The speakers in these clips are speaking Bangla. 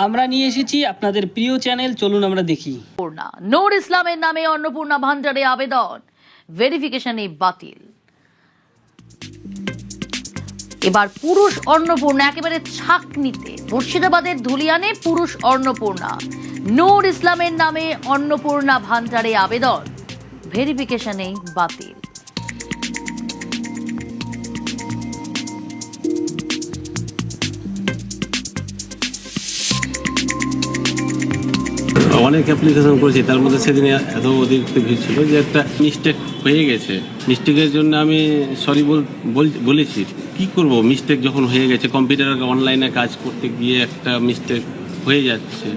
আমরা নিয়ে এসেছি আপনাদের প্রিয় চ্যানেল, চলুন আমরা দেখি। নূর ইসলামের নামে অন্নপূর্ণা ভান্ডারে আবেদন, ভেরিফিকেশনে বাতিল। এবার পুরুষ অন্নপূর্ণা একেবারে ছাঁকনিতে। মুর্শিদাবাদের ধুলিয়ানে পুরুষ অন্নপূর্ণা নূর ইসলামের নামে অন্নপূর্ণা ভান্ডারে আবেদন, ভেরিফিকেশনে বাতিল। অনেক অ্যাপ্লিকেশন করেছি, তার মধ্যে সেদিন এত অতিরিক্ত ভিড় ছিল যে একটা মিস্টেক হয়ে গেছে। মিস্টেকের জন্য আমি সরি বলেছি। কি করব, মিস্টেক যখন হয়ে গেছে, কম্পিউটার অনলাইনে কাজ করতে গিয়ে একটা মিস্টেক হয়ে যাচ্ছে।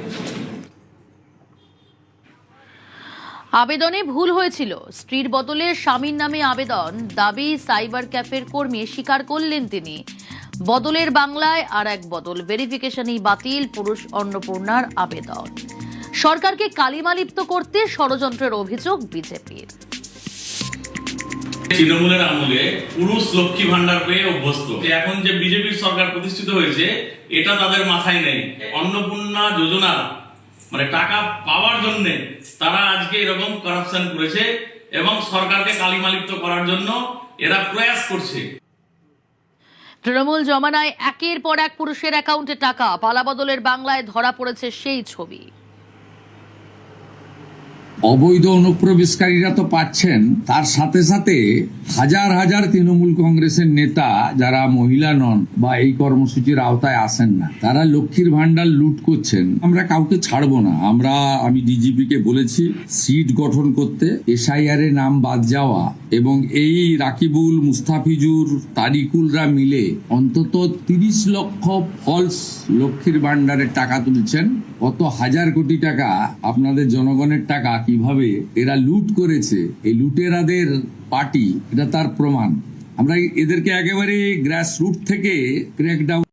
আবেদনে ভুল হয়েছিল, স্ত্রীর বদলে স্বামীর নামে আবেদন, দাবি সাইবার ক্যাফের কর্মী স্বীকার করলেন তিনি। বদলের বাংলায় আর এক বদল, ভেরিফিকেশনেই বাতিল পুরুষ অন্নপূর্ণার আবেদন। সরকারকে কালিমালিপ্ত করতে ষড়যন্ত্রের অভিযোগ বিজেপির। তৃণমূলের আমলে পুরুষ লক্ষ্মী ভান্ডার পেয়ে অভ্যস্ত। এখন যে বিজেপির সরকার প্রতিষ্ঠিত হয়েছে এটা তাদের মাথায় নেই। অন্নপূর্ণা যোজনা মানে টাকা পাওয়ার জন্য তারা আজকে এরকম করাপশন করেছে এবং সরকারকে কালিমালিপ্ত করার জন্য এরা প্রয়াস করছে। তৃণমূল জমানায় একের পর এক পুরুষের অ্যাকাউন্টে টাকা, পালাবদলের বাংলায় ধরা পড়েছে সেই ছবি। অবৈধ অনুপ্রবেশকারীরা তো পাচ্ছেন, তার সাথে সাথে হাজার হাজার তৃণমূল কংগ্রেসের নেতা যারা মহিলা নন বা এই কর্মসূচির আওতায় আসেন না, তারা লক্ষ্মীর ভান্ডার লুট করছেন। আমরা কাউকে ছাড়বো না। আমি ডিজিপি কে বলেছি সিট গঠন করতে, এসআইআর এর নাম বাদ যাওয়া এবং এই রাকিবুল, মুস্তাফিজুর, তারিকুলরা মিলে অন্তত 30 লক্ষ ফলস লক্ষ্মীর ভান্ডারের টাকা তুলছেন। কত হাজার কোটি টাকা আপনাদের জনগণের টাকা কিভাবে এরা লুট করেছে, এই লুটেরাদের পার্টি, এটা তার প্রমাণ। আমরা এদেরকে একেবারে গ্রাসরুট থেকে ক্র্যাকডাউন